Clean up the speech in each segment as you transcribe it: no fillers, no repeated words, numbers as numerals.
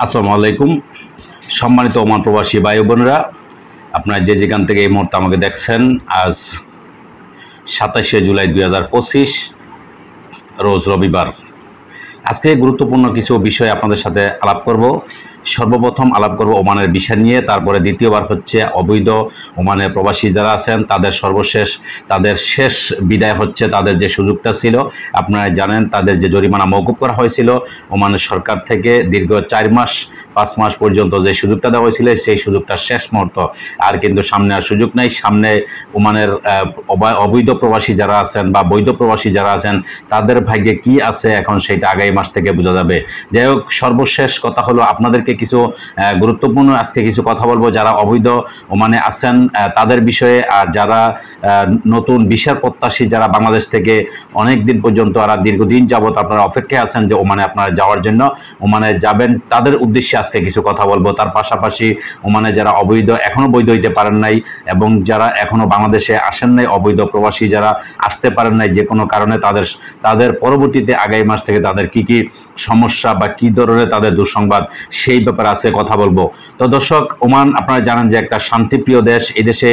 আসসালামু আলাইকুম। সম্মানিত ওমান প্রবাসী ভাই বোনেরা, আপনারা যে যেখান থেকে এই মুহূর্তে আমাকে দেখছেন, আজ 27শে জুলাই 2025 রোজ রবিবার। আজকে গুরুত্বপূর্ণ কিছু বিষয় আপনাদের সাথে আলাপ করব। সর্বপ্রথম আলাপ করব ওমানের বিষয় নিয়ে, তারপরে দ্বিতীয়বার হচ্ছে অবৈধ ওমানের প্রবাসী যারা আছেন তাদের শেষ বিদায় হচ্ছে। তাদের যে সুযোগটা ছিল, আপনারা জানেন তাদের যে জরিমানা মওকুফ করা হয়েছিল ওমানের সরকার থেকে, দীর্ঘ 5 মাস পর্যন্ত যে সুযোগটা দেওয়া হয়েছিল সেই সুযোগটা শেষ মুহূর্ত। আর কিন্তু সামনে আর সুযোগ নাই। সামনে ওমানের অবৈধ প্রবাসী যারা আছেন বা বৈধ প্রবাসী যারা আছেন তাদের ভাগ্যে কি আছে এখন সেটা আগামী মাস থেকে বোঝা যাবে। যাই হোক, সর্বশেষ কথা হলো আপনাদেরকে কিছু গুরুত্বপূর্ণ আজকে কিছু কথা বলবো যারা অবৈধ ওমানে আছেন তাদের বিষয়ে, আর যারা নতুন ভিসার প্রত্যাশী যারা বাংলাদেশ থেকে অনেক দিন পর্যন্ত আর দীর্ঘদিন যাবত আপনারা অপেক্ষায় আছেন যে ওমানে আপনারা যাওয়ার জন্য, ওমানে যাবেন, তাদের উদ্দেশ্যে আজকে কিছু কথা বলবো। তার পাশাপাশি ওমানে যারা অবৈধ এখনো বৈধ হইতে পারেন নাই এবং যারা এখনো বাংলাদেশে আসেন নাই, অবৈধ প্রবাসী যারা আসতে পারেন নাই যে কোনো কারণে, তাদের পরবর্তীতে আগামী মাস থেকে তাদের কি কি সমস্যা বা কি ধরনের তাদের দুঃসংবাদ সেই ব্যাপারে আছে কথা বলবো। তো দর্শক, ওমান আপনারা জানেন যে একটা শান্তিপ্রিয় দেশ। এই দেশে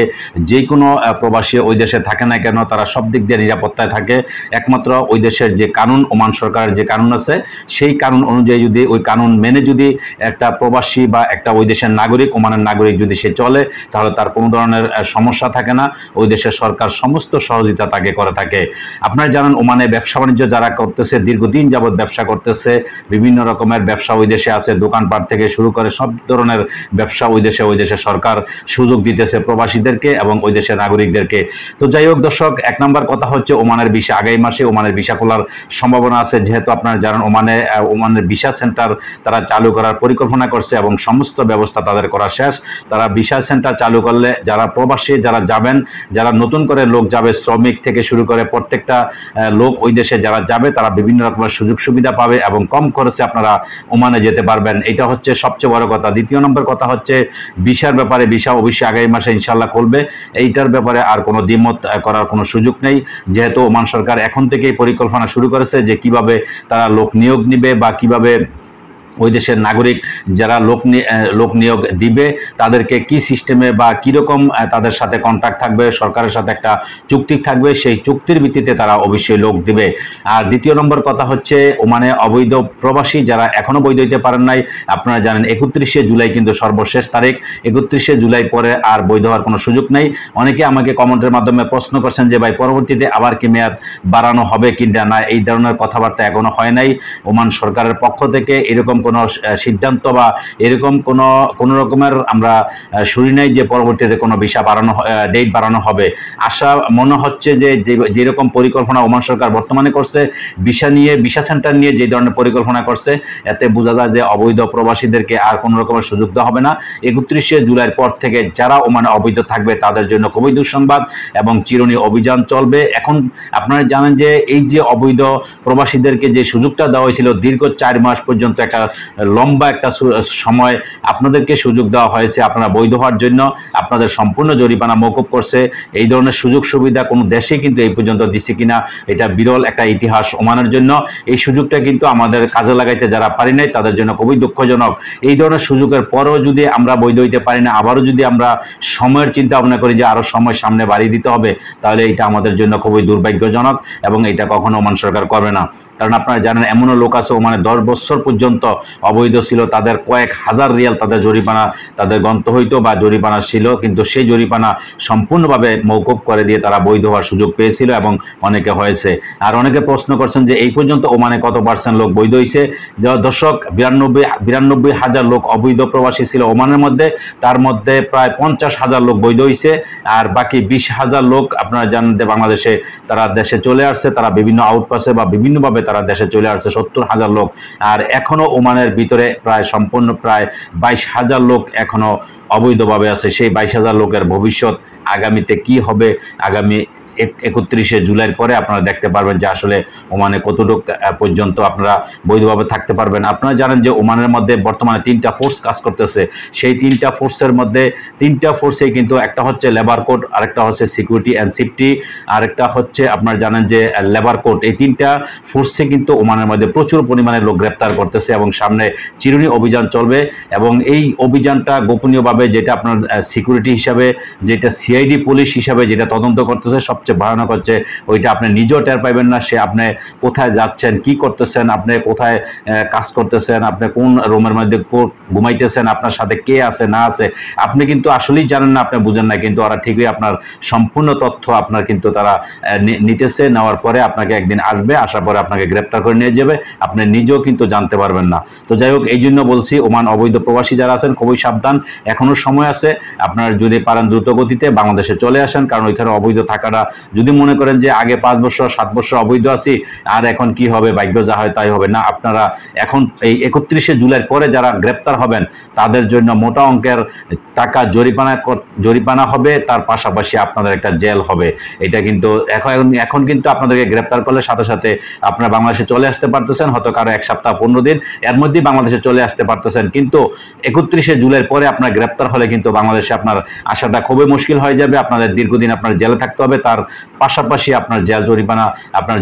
যে কোনো প্রবাসী ওই দেশে থাকে না কেন তারা সব দিক দিয়ে নিরাপত্তায় থাকে। একমাত্র ওই দেশের যে কানুন, ওমান সরকারের যে কানুন আছে সেই কানুন অনুযায়ী যদি ওই কানুন মেনে যদি একটা প্রবাসী বা একটা ওই দেশের নাগরিক, ওমানের নাগরিক যদি সে চলে, তাহলে তার কোনো ধরনের সমস্যা থাকে না। ওই দেশের সরকার সমস্ত সহযোগিতা তাকে করে থাকে। আপনারা জানেন ওমানে ব্যবসা বাণিজ্য যারা করতেছে, দীর্ঘদিন যাবৎ ব্যবসা করতেছে, বিভিন্ন রকমের ব্যবসা ওই দেশে আছে, দোকানপাট থেকে শুরু করে সব ধরনের ব্যবসা ওই দেশে সরকার সুযোগ দিতেছে প্রবাসীদেরকে এবং ওই দেশের নাগরিকদেরকে। তো যাই হোক দর্শক, এক নম্বর কথা হচ্ছে ওমানের ভিসা, আগামী মাসে ওমানের ভিসা খোলার সম্ভাবনা আছে। যেহেতু আপনারা জানেন ওমানের ভিসা সেন্টার তারা চালু করার পরিকল্পনা করছে এবং সমস্ত ব্যবস্থা তাদের করা শেষ। তারা ভিসা সেন্টার চালু করলে যারা প্রবাসী যারা যাবেন, যারা নতুন করে লোক যাবে, শ্রমিক থেকে শুরু করে প্রত্যেকটা লোক ওই দেশে যারা যাবে তারা বিভিন্ন রকমের সুযোগ সুবিধা পাবে এবং কম খরচে আপনারা ওমানে যেতে পারবেন। এটা হচ্ছে সবচেয়ে বড় কথা। দ্বিতীয় নম্বর কথা হচ্ছে ভিসার ব্যাপারে। ভিসা অবশ্যই আগামী মাসে ইনশাল্লাহ খুলবে। এইটার ব্যাপারে আর কোনো দ্বিমত করার কোনো সুযোগ নেই, যেহেতু ওমান সরকার এখন থেকেই পরিকল্পনা শুরু করেছে যে কিভাবে তারা লোক নিয়োগ নিবে বা কিভাবে ওই দেশের নাগরিক যারা লোক নিয়োগ দিবে তাদেরকে কি সিস্টেমে বা কীরকম তাদের সাথে কন্ট্রাক্ট থাকবে, সরকারের সাথে একটা চুক্তি থাকবে, সেই চুক্তির ভিত্তিতে তারা অবশ্যই লোক দিবে। আর দ্বিতীয় নম্বর কথা হচ্ছে ওমানে অবৈধ প্রবাসী যারা এখনও বৈধ হইতে পারেন নাই, আপনারা জানেন 31শে জুলাই কিন্তু সর্বশেষ তারিখ। 31শে জুলাই পরে আর বৈধ হওয়ার কোনো সুযোগ নেই। অনেকে আমাকে কমেন্টের মাধ্যমে প্রশ্ন করছেন যে ভাই পরবর্তীতে আবার কি মেয়াদ বাড়ানো হবে কিনা না, এই ধরনের কথাবার্তা এখনো হয় নাই। ওমান সরকারের পক্ষ থেকে এরকম কোনো সিদ্ধান্ত বা এরকম কোনো রকমের আমরা শুনি নাই যে পরবর্তীতে কোনো ভিসা ডেট বাড়ানো হবে। আশা মনে হচ্ছে যে যেরকম পরিকল্পনা ওমান সরকার বর্তমানে করছে ভিসা সেন্টার নিয়ে যে ধরনের পরিকল্পনা করছে, এতে বোঝা যায় যে অবৈধ প্রবাসীদেরকে আর কোনো রকমের সুযোগ দেওয়া হবে না। 31শে জুলাইয়ের পর থেকে যারা ওমানে অবৈধ থাকবে তাদের জন্য খুবই দুঃসংবাদ এবং চিরুনি অভিযান চলবে। এখন আপনারা জানেন যে এই যে অবৈধ প্রবাসীদেরকে যে সুযোগটা দেওয়া হয়েছিল দীর্ঘ 4 মাস পর্যন্ত, একটা লম্বা একটা সময় আপনাদেরকে সুযোগ দেওয়া হয়েছে আপনারা বৈধ হওয়ার জন্য, আপনাদের সম্পূর্ণ জরিমানা মওকুফ করছে। এই ধরনের সুযোগ সুবিধা কোনো দেশে কিন্তু এই পর্যন্ত দিছে কিনা, এটা বিরল একটা ইতিহাস ওমানের জন্য। এই সুযোগটা কিন্তু আমাদের কাজে লাগাইতে যারা পারি নাই তাদের জন্য খুবই দুঃখজনক। এই ধরনের সুযোগের পরেও যদি আমরা বৈধ হইতে পারি না, আবারও যদি আমরা সময়ের চিন্তা ভাবনা করি যে আরও সময় সামনে বাড়িয়ে দিতে হবে, তাহলে এটা আমাদের জন্য খুবই দুর্ভাগ্যজনক এবং এটা কখনো ওমান সরকার করবে না। কারণ আপনারা জানেন এমনও লোক আছে ওমানে 10 বছর পর্যন্ত অবৈধ ছিল, তাদের কয়েক হাজার রিয়াল তাদের জরিমানা তাদের গন্ত হইতো বা জরিমানা ছিল, কিন্তু সেই জরিমানা সম্পূর্ণভাবে মওকুফ করে দিয়ে তারা বৈধ হওয়ার সুযোগ পেয়েছিল এবং অনেকে হয়েছে। আর অনেকে প্রশ্ন করছেন যে এই পর্যন্ত ওমানে কত % লোক বৈধ হয়েছে। দর্শক, 92,000 লোক অবৈধ প্রবাসী ছিল ওমানের মধ্যে, তার মধ্যে প্রায় 50,000 লোক বৈধ হয়েছে আর বাকি 20,000 লোক আপনারা জানেন যে বাংলাদেশে তারা দেশে চলে আসছে, তারা বিভিন্ন আউটপাসে বা বিভিন্নভাবে তারা দেশে চলে আসছে 70,000 লোক। আর এখনো ওমানের ভিতরে প্রায় 22,000 লোক এখনো অবৈধভাবে আছে। সেই 22,000 লোকের ভবিষ্যৎ আগামীতে কি হবে, আগামী 31শে জুলাইয়ের পরে আপনারা দেখতে পারবেন যে আসলে ওমানে কতটুকু পর্যন্ত আপনারা বৈধভাবে থাকতে পারবেন। আপনারা জানেন যে ওমানের মধ্যে বর্তমানে 3টা ফোর্স কাজ করতেছে। সেই 3টা ফোর্সের মধ্যে 3টা ফোর্সেই কিন্তু একটা হচ্ছে লেবার কোড, আরেকটা হচ্ছে সিকিউরিটি অ্যান্ড সেফটি, আরেকটা হচ্ছে আপনারা জানেন যে লেবার কোড। এই 3টা ফোর্সে কিন্তু ওমানের মধ্যে প্রচুর পরিমাণে লোক গ্রেপ্তার করতেছে এবং সামনে চিরুনি অভিযান চলবে। এবং এই অভিযানটা গোপনীয়ভাবে, যেটা আপনার সিকিউরিটি হিসাবে, যেটা সিআইডি পুলিশ হিসাবে যেটা তদন্ত করতেছে, সবচেয়ে ভয়ানক হচ্ছে ওইটা আপনি নিজেও টের পাইবেন না সে আপনি কোথায় যাচ্ছেন, কি করতেছেন, আপনি কোথায় কাজ করতেছেন, আপনি কোন রুমের মধ্যে ঘুমাইতেছেন, আপনার সাথে কে আছে না আছে আপনি কিন্তু আসলেই জানেন না, আপনি বুঝেন না, কিন্তু ওরা ঠিকই আপনার সম্পূর্ণ তথ্য আপনার কিন্তু তারা নিতেছে। নেওয়ার পরে আপনাকে একদিন আসবে, আসার পরে আপনাকে গ্রেপ্তার করে নিয়ে যাবে, আপনি নিজেও কিন্তু জানতে পারবেন না। তো যাই হোক, এই জন্য বলছি ওমান অবৈধ প্রবাসী যারা আছেন খুবই সাবধান, এখনো সময় আছে। আপনারা যদি পারেন দ্রুত গতিতে বাংলাদেশে চলে আসেন, কারণ ওইখানে অবৈধ থাকাটা, যদি মনে করেন যে আগে 5 বছর 7 বছর অবৈধ আছি আর এখন কি হবে, ভাগ্য যা হয় তাই হবে, না। আপনারা এখন এই 31শে জুলাইয়ের পরে যারা গ্রেপ্তার হবেন তাদের জন্য মোটা অঙ্কের টাকা জরিমানা হবে, তার পাশাপাশি আপনাদের একটা জেল হবে। এটা কিন্তু এখন কিন্তু আপনাদেরকে গ্রেপ্তার করলে সাথে সাথে আপনারা বাংলাদেশে চলে আসতে পারতেছেন, হয়তো কারো 1 সপ্তাহ 15 দিন এর মধ্যেই বাংলাদেশে চলে আসতে পারতেছেন। কিন্তু 31শে জুলাইয়ের পরে আপনার গ্রেপ্তার হলে কিন্তু বাংলাদেশে আপনার আসাটা খুবই মুশকিল হয়ে যাবে। আপনাদের দীর্ঘদিন আপনার জেলে থাকতে হবে, তার পাশাপাশি আপনার জেল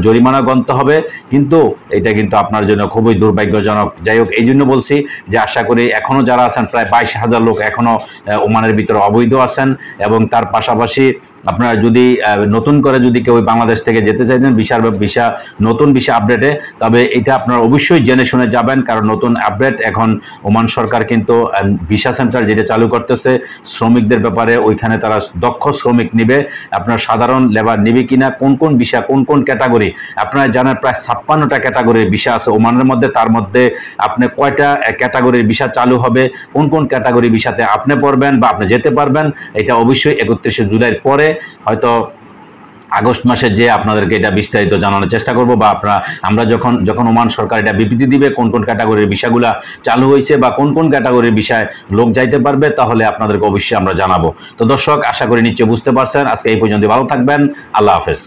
জরিমানা গণতে হবে। কিন্তু এটা কিন্তু আপনার জন্য খুবই দুর্ভাগ্যজনক। যাই হোক, এই জন্য বলছি যে আশা করি এখনো যারা আছেন, প্রায় 22,000 লোক এখনো ওমানের ভিতরে অবৈধ আছেন। এবং তার পাশাপাশি আপনারা যদি নতুন করে যদি কেউ বাংলাদেশ থেকে যেতে চাইতেন নতুন ভিসা আপডেটে, তবে এটা আপনারা অবশ্যই জেনে শুনে যাবেন, কারণ নতুন আপডেট এখন ওমান সরকার কিন্তু ভিসা সেন্টার যেটা চালু করতেছে শ্রমিকদের ব্যাপারে, ওইখানে তারা দক্ষ শ্রমিক নিবে। আপনার সাধারণ লেবার নিবে কিনা, কোন ভিসা, কোন ক্যাটাগরি, আপনারা জানেন প্রায় 56টা ক্যাটাগরির ভিসা আছে ওমানের মধ্যে। তার মধ্যে আপনি কয়টা ক্যাটাগরির ভিসা চালু হবে, কোন ক্যাটাগরি ভিসাতে আপনি পড়বেন বা আপনি যেতে পারবেন, এটা অবশ্যই 31শে জুলাইয়ের পরে, হয়তো আগস্ট মাসে যে আপনাদেরকে এটা বিস্তারিত জানানোর চেষ্টা করব, বা আমরা যখন ওমান সরকার এটা বিবৃতি দিবে কোন ক্যাটাগরির ভিসাগুলা চালু হয়েছে বা কোন ক্যাটাগরির ভিসায় লোক যাইতে পারবে, তাহলে আপনাদেরকে অবশ্যই আমরা জানাবো। তো দর্শক, আশা করি নিশ্চয়ই বুঝতে পারছেন। আজকে এই পর্যন্ত, ভালো থাকবেন, আল্লাহ হাফেজ।